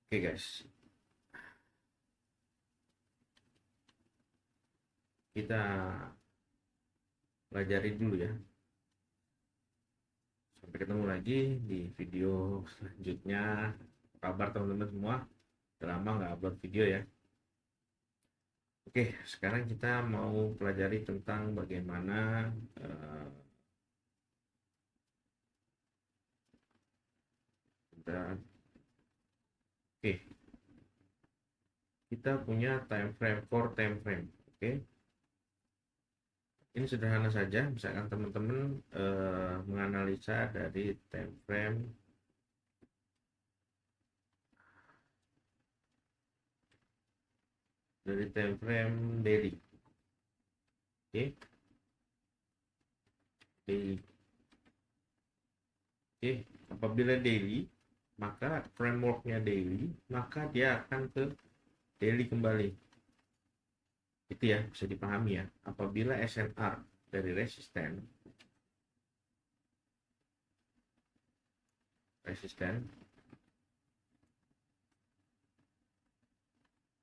Oke guys, kita pelajari dulu ya. Sampai ketemu lagi di video selanjutnya. Apa kabar teman-teman semua? Udah lama nggak upload video ya. Oke, sekarang kita mau pelajari tentang bagaimana eh, kita- oke, kita punya time frame, core time frame. Oke, ini sederhana saja. Misalkan teman-teman menganalisa dari time frame daily. Oke, daily. Oke, apabila daily, maka frameworknya daily, maka dia akan ke daily kembali. Itu ya, bisa dipahami ya. Apabila SNR dari resisten,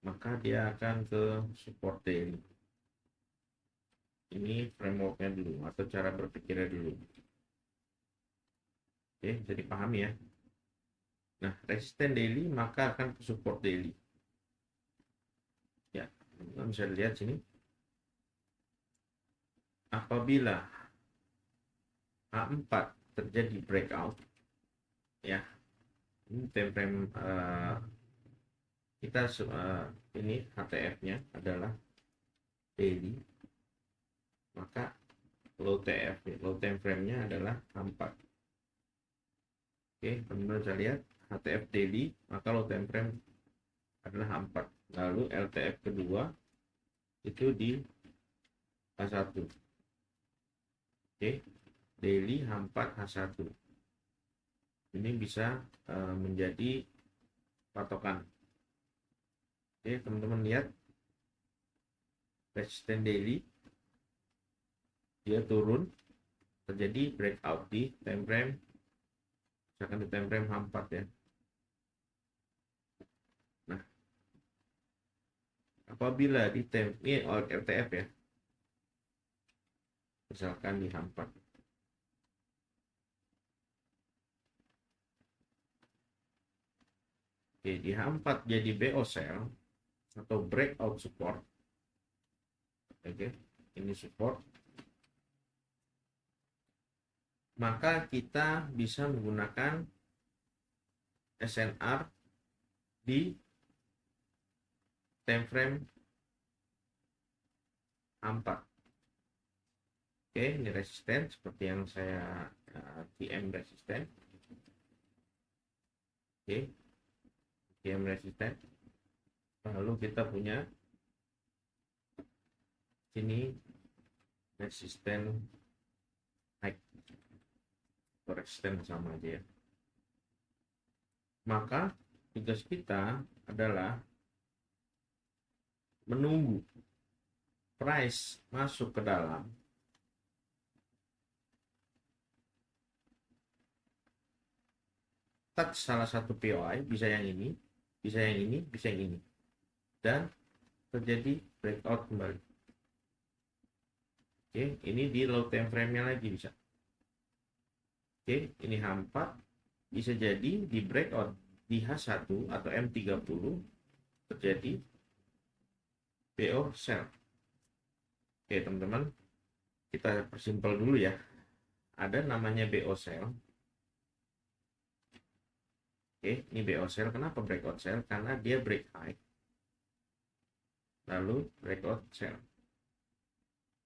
maka dia akan ke support daily. Ini frameworknya dulu, atau cara berpikirnya dulu. Oke, bisa dipahami ya. Nah, resisten daily, maka akan ke support daily. Ya, teman-teman bisa lihat sini. Apabila A4 terjadi breakout, ya, ini time frame kita ini HTF-nya adalah daily, maka low TF, low time frame-nya adalah 4. Oke, teman-teman bisa lihat HTF daily, maka low time frame adalah 4. Lalu LTF kedua itu di H1. Oke, daily H4 H1. Ini bisa menjadi patokan. Oke, teman-teman lihat resisten daily dia turun, terjadi breakout di time frame, misalkan di time frame H4 ya. Nah, apabila di time ini RTF ya, misalkan di H4, oke, di H4 jadi BO sell atau breakout support. Oke, ini support, maka kita bisa menggunakan SNR di time frame A4. Oke, ini resisten seperti yang saya TM resisten. Oke, TM resisten. Lalu kita punya sini resisten high, resisten sama aja ya. Maka tugas kita adalah menunggu price masuk ke dalam touch salah satu POI, bisa yang ini, bisa yang ini, bisa yang ini, dan terjadi breakout kembali. Oke, ini di low time frame-nya lagi bisa. Oke, ini H4 bisa jadi di breakout di H1 atau M30 terjadi BO sell. Oke teman-teman, kita persimpel dulu ya. Ada namanya BO sell. Oke, ini BO sell. Kenapa breakout sell? Karena dia break high, lalu breakout sell.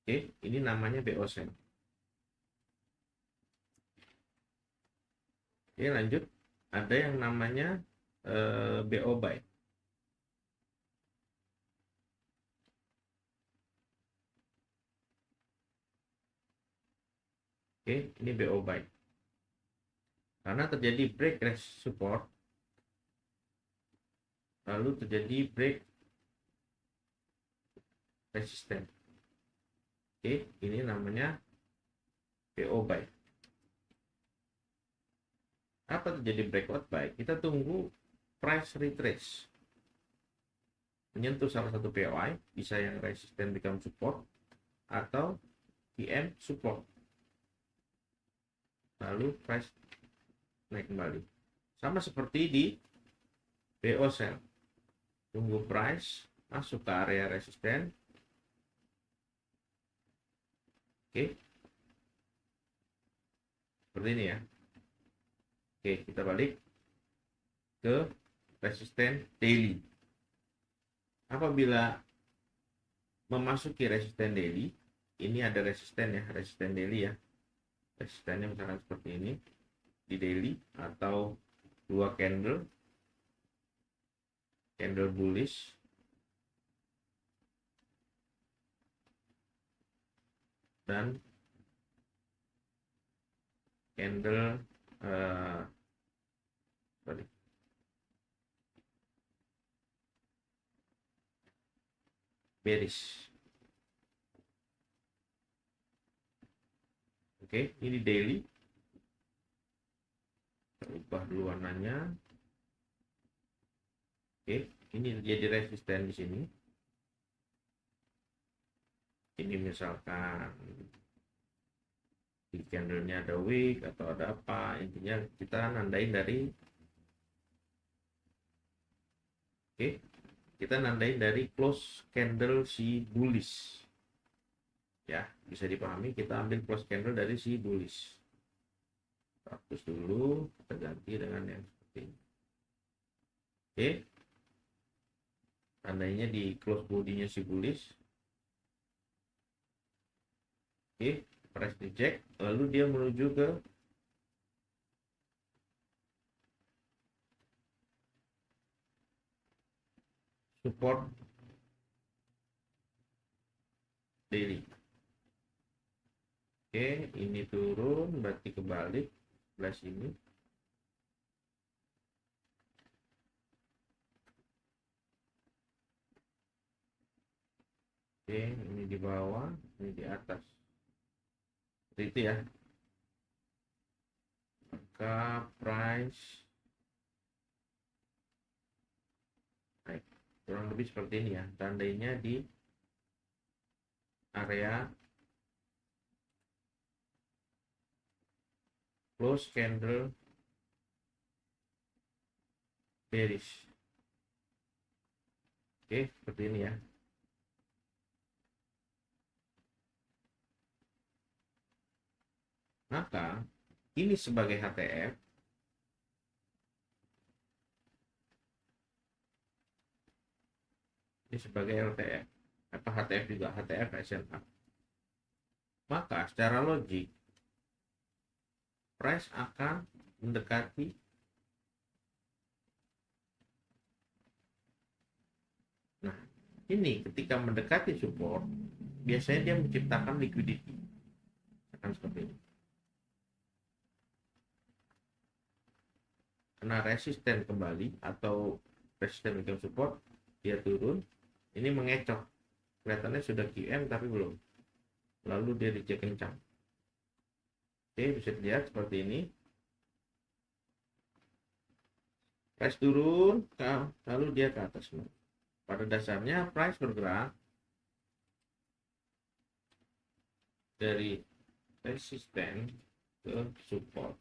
Oke, ini namanya BO sell. Oke, lanjut. Ada yang namanya BO buy. Oke, ini BO buy. Karena terjadi break support, lalu terjadi break resisten. Oke, ini namanya BO buy. Apa terjadi breakout buy? Kita tunggu price retrace. Menyentuh salah satu POI, bisa yang resisten become support atau PM support. Lalu price naik kembali. Sama seperti di BO sell. Tunggu price masuk ke area resisten. Oke. Seperti ini ya. Oke, kita balik ke resisten daily. Apabila memasuki resisten daily, ini ada resisten ya, resisten daily ya. Resistennya misalkan seperti ini di daily atau dua candle bullish dan candle bearish. Oke, ini daily. Kita ubah dulu warnanya. Oke, ini jadi resisten di sini. Ini misalkan di candlenya ada wick atau ada apa, intinya kita nandain dari kita nandain dari close candle si bullish ya, bisa dipahami. Kita ambil close candle dari si bullish. Hapus dulu, kita ganti dengan yang seperti ini. Tandanya di close body-nya si bullish. Price reject, lalu dia menuju ke support daily. Ini turun, berarti kebalik sebelah sini. Ini di bawah, ini di atas. Seperti itu ya. Maka price naik kurang lebih seperti ini ya. Tandanya di area close candle bearish. Seperti ini ya. Maka ini sebagai HTF, ini sebagai LTF, apa HTF juga, HTF SMA. Maka secara logik price akan mendekati ini. Ketika mendekati support, biasanya dia menciptakan liquidity, akan seperti ini. Karena resisten kembali atau resisten become support, dia turun, ini mengecoh, kelihatannya sudah QM tapi belum, lalu dia reject kencang. Bisa dilihat seperti ini, price turun lalu dia ke atas. Pada dasarnya price bergerak dari resisten ke support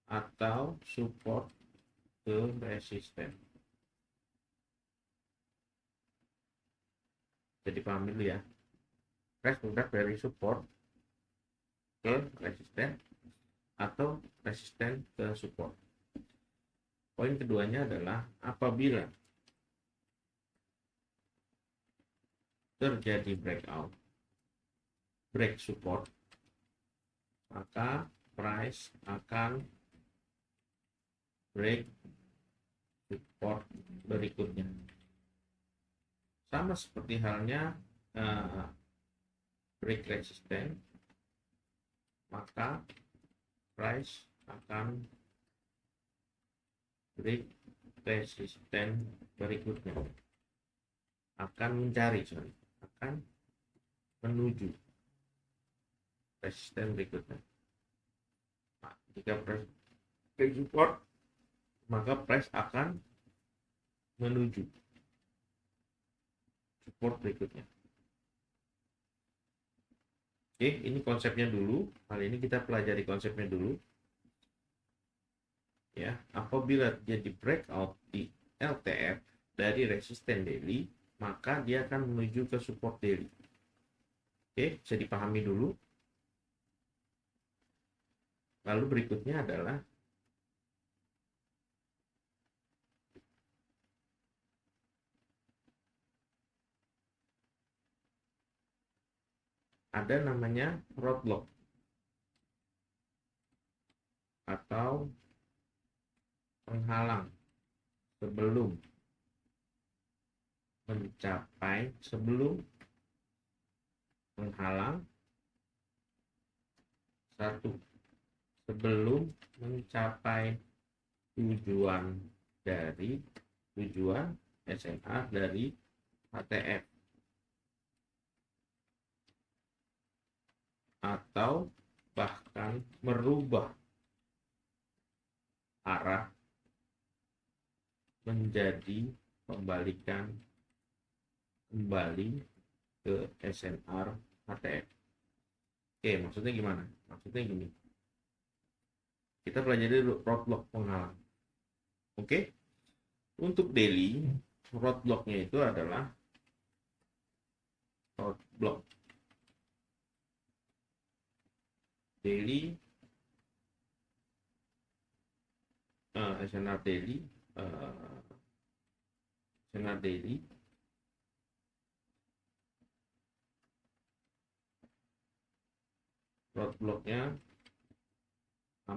atau support ke resisten. Jadi paham dulu ya, price bergerak dari support ke resisten atau resisten ke support. Poin keduanya adalah apabila terjadi break support, maka price akan break support berikutnya. Sama seperti halnya break resisten, maka price akan break resisten berikutnya, akan menuju resisten berikutnya. Jika price break support, maka price akan menuju support berikutnya. Oke, ini konsepnya dulu. Kali ini kita pelajari konsepnya dulu. Ya, apabila dia di breakout di LTF dari resisten daily, maka dia akan menuju ke support daily. Oke, bisa dipahami dulu. Lalu berikutnya adalah ada namanya roadblock atau penghalang sebelum menghalang satu sebelum mencapai tujuan SNR dari HTF atau bahkan merubah arah menjadi pembalikan kembali ke SNR HTF. Oke, maksudnya gimana? Maksudnya gini. Kita pelajari roadblock penghalang. Oke. Untuk daily, roadblocknya itu adalah roadblock daily SNR daily roadblocknya 4.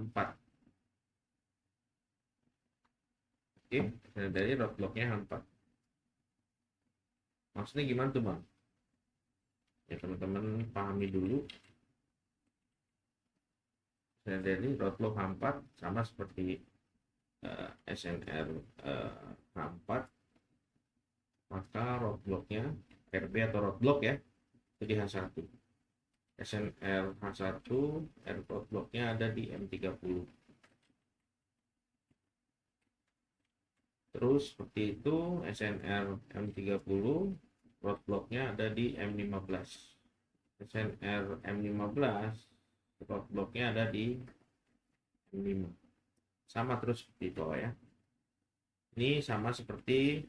Oke, dari roadblocknya 4. Maksudnya gimana tuh bang? Ya teman-teman pahami dulu. Dari roadblock 4 sama seperti SNR 4, maka roadblocknya RB atau roadblock ya jadi H1. SNR H1 roadblocknya ada di M30. Terus seperti itu SNR M30 roadblocknya ada di M15. SNR M15 roadblocknya ada di M5. Sama terus seperti itu ya. Ini sama seperti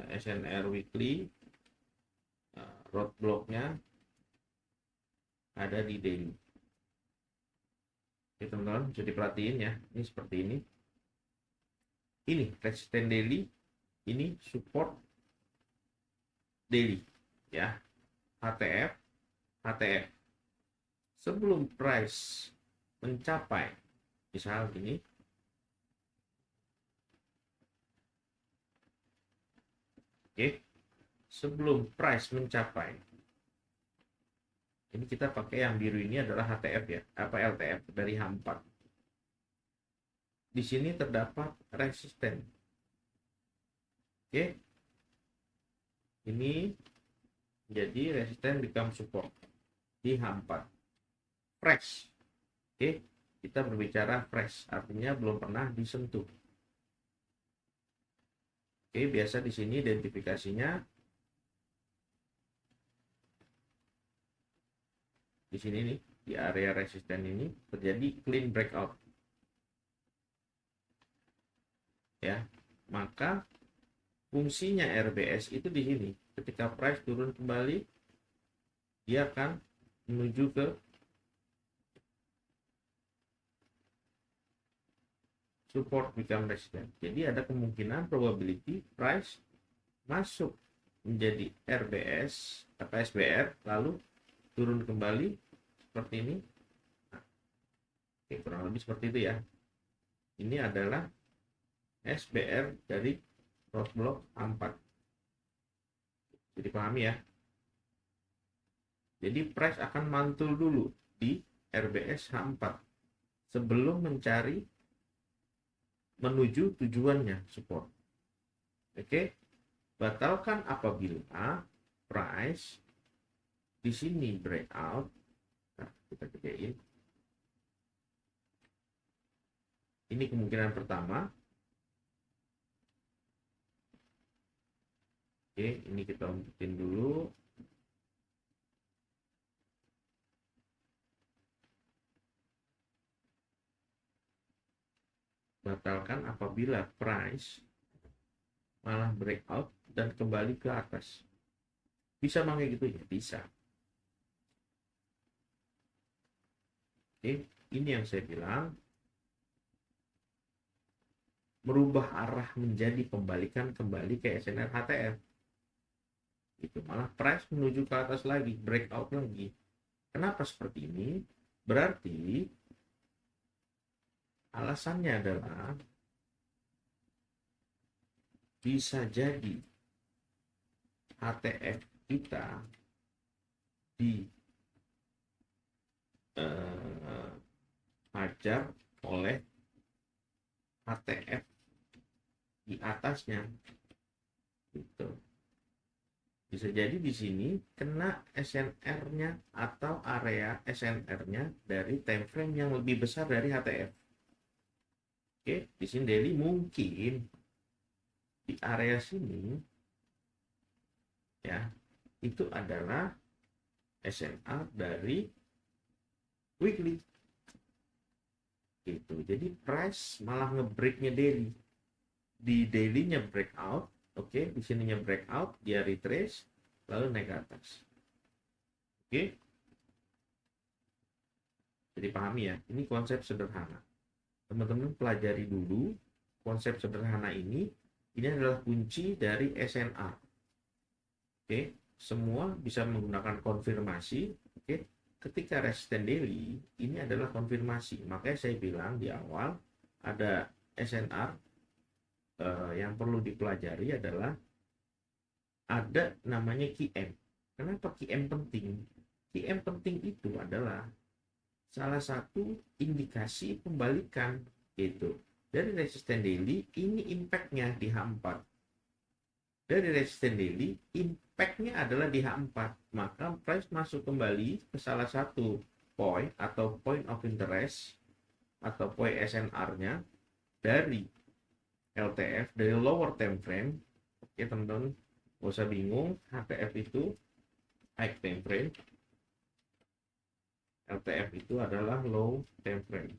SNR weekly, roadblocknya ada di daily. Oke teman-teman, bisa diperhatiin ya. Ini seperti ini. Ini resisten daily, ini support daily ya. HTF. Sebelum price mencapai misal gini. Oke. Sebelum price mencapai, ini kita pakai yang biru ini adalah HTF ya, apa LTF dari H4. Di sini terdapat resisten. Oke. Ini jadi resisten become support di H4. Fresh. Oke, kita berbicara fresh, artinya belum pernah disentuh. Oke, biasa di sini identifikasinya di sini nih, di area resisten ini terjadi clean breakout. Ya, maka fungsinya RBS itu di sini. Ketika price turun kembali, dia akan menuju ke support become resistance. Jadi ada kemungkinan probability price masuk menjadi RBS atau SBR lalu turun kembali seperti ini. Nah, oke, kurang lebih seperti itu ya. Ini adalah SBR dari roadblock 4. Jadi pahami ya. Jadi price akan mantul dulu di RBS H4 sebelum menuju tujuannya support. Oke. Batalkan apabila price di sini breakout. Nah, kita gedein. Ini kemungkinan pertama. Oke, ini kita umpetin dulu. Batalkan apabila price malah breakout dan kembali ke atas. Bisa pakai gitu ya? Bisa. Oke, ini yang saya bilang merubah arah menjadi pembalikan kembali ke SNR HTF. Itu malah price menuju ke atas lagi, breakout lagi. Kenapa seperti ini? Berarti alasannya adalah bisa jadi HTF kita dihajar oleh HTF di atasnya, gitu. Bisa jadi di sini kena SNR-nya atau area SNR-nya dari time frame yang lebih besar dari HTF. Oke, di sini daily mungkin di area sini ya itu adalah SNR dari weekly. Gitu. Jadi price malah nge-breaknya daily. Di daily-nya breakout, oke, di sininya breakout, dia retrace, lalu naik ke atas. Oke. Jadi pahami ya, ini konsep sederhana. Teman-teman pelajari dulu konsep sederhana ini adalah kunci dari SNR. Oke, semua bisa menggunakan konfirmasi. Oke, ketika resisten daily, ini adalah konfirmasi. Makanya saya bilang di awal ada SNR yang perlu dipelajari adalah ada namanya QM. Kenapa QM penting? QM penting itu adalah salah satu indikasi pembalikan gitu. Dari resisten daily ini impactnya di H4. Dari resisten daily impactnya adalah di H4. Maka price masuk kembali ke salah satu point atau point of interest atau point SNR-nya dari LTF, dari lower time frame. Oke teman-teman, gak usah bingung, HTF itu high time frame, LTF itu adalah low time frame.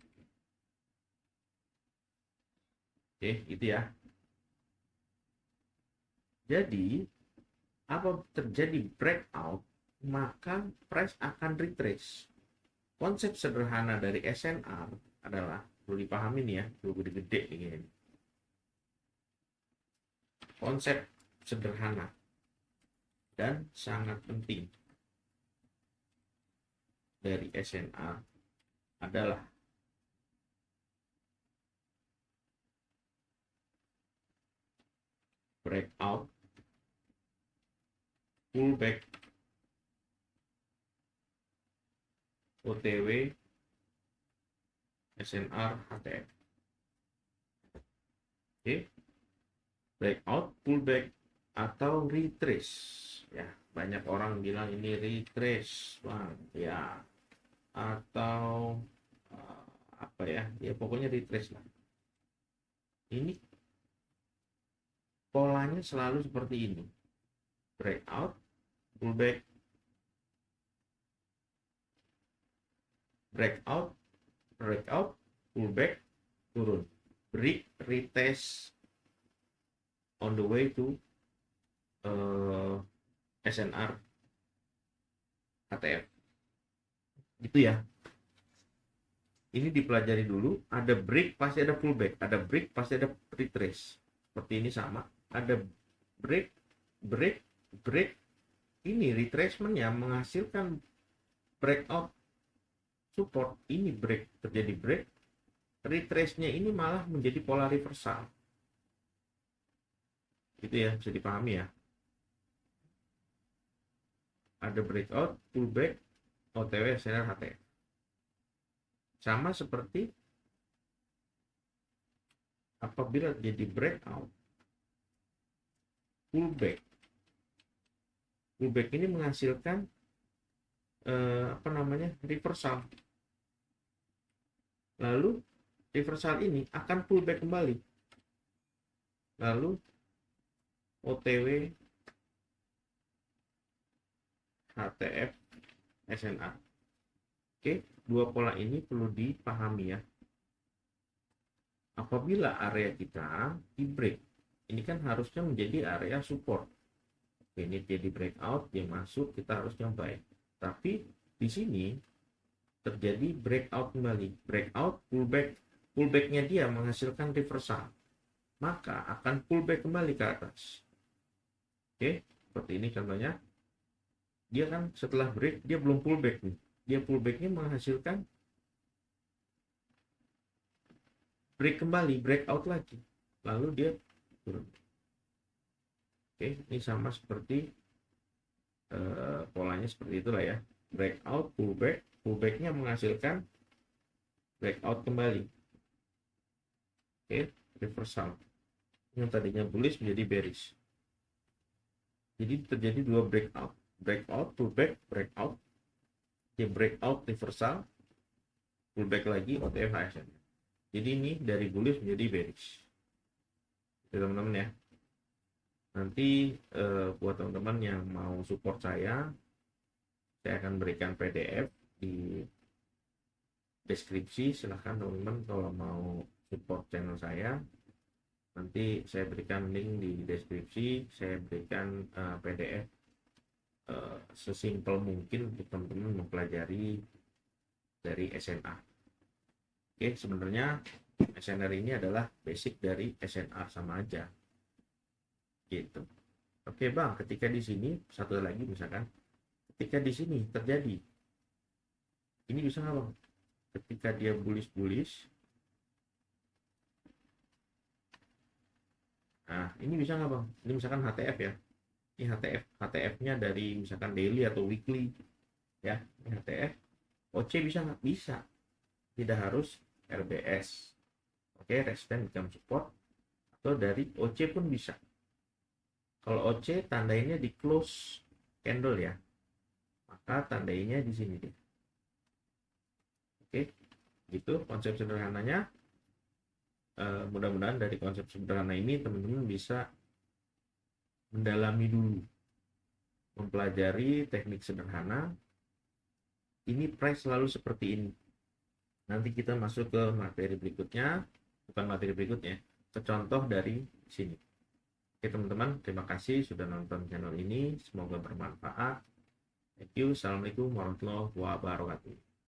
Oke, gitu ya. Jadi, apa terjadi breakout, maka price akan retrace. Konsep sederhana dari SNR adalah, perlu dipahami nih ya, perlu gede-gede ini. Konsep sederhana dan sangat penting dari SNR adalah breakout, pullback, OTW, SNR, HTF. Oke, breakout, pullback, atau retrace. Ya, banyak orang bilang ini retrace, bang. Ya, atau apa ya? Ya pokoknya retrace lah. Ini polanya selalu seperti ini. Breakout, pullback, breakout, breakout, pullback, turun. Break, retest on the way to SNR HTF. Gitu ya. Ini dipelajari dulu, ada break pasti ada pullback, ada break pasti ada retrace. Seperti ini sama, ada break, break, break. Ini retracement yang menghasilkan breakout support. Ini break, terjadi break. Retrace-nya ini malah menjadi pola reversal. Gitu ya, bisa dipahami ya. Ada breakout, pullback, OTW, SNR, HTF. Sama seperti apabila jadi breakout, pullback. Pullback ini menghasilkan reversal. Lalu reversal ini akan pullback kembali. Lalu OTW HTF SNA. Oke, dua pola ini perlu dipahami ya. Apabila area kita di break, ini kan harusnya menjadi area support. Oke, ini jadi breakout, dia masuk, kita harusnya buy. Tapi di sini terjadi breakout kembali, breakout, pullback. Pullbacknya dia menghasilkan reversal, maka akan pullback kembali ke atas. Oke, seperti ini contohnya. Dia kan setelah break, dia belum pullback nih. Dia pullbacknya menghasilkan break kembali, breakout lagi, lalu dia turun. Oke, ini sama seperti polanya seperti itulah ya. Breakout, pullback, pullbacknya menghasilkan breakout kembali. Oke, reversal. Yang tadinya bullish menjadi bearish. Jadi terjadi dua breakout, breakout, pullback, breakout. Dia breakout, reversal, pullback lagi, OTF HSN. Jadi ini dari bullish menjadi bearish. Teman-teman ya. Nanti buat teman-teman yang mau support saya akan berikan PDF di deskripsi. Silahkan teman-teman kalau mau support channel saya, nanti saya berikan link di deskripsi. Saya berikan PDF sesimpel mungkin untuk teman-teman mempelajari dari SNA. Oke, sebenarnya SNR ini adalah basic dari SNR, sama aja gitu. Oke bang, ketika di sini satu lagi misalkan, ketika di sini terjadi ini bisa nggak bang? Ketika dia bullish, nah ini bisa nggak bang? Ini misalkan HTF ya, ini HTF-nya dari misalkan daily atau weekly ya, ini HTF. OC bisa nggak? Bisa, tidak harus RBS. Oke, resistance become support, atau dari OC pun bisa. Kalau OC tandainya di close candle ya, maka tandainya di sini deh. Oke, gitu konsep sederhananya. Mudah-mudahan dari konsep sederhana ini teman-teman bisa mendalami dulu, mempelajari teknik sederhana. Ini price selalu seperti ini. Nanti kita masuk ke materi berikutnya, bukan materi berikutnya, ke contoh dari sini. Oke teman-teman, terima kasih sudah nonton channel ini, semoga bermanfaat. Thank you. Assalamualaikum warahmatullahi wabarakatuh.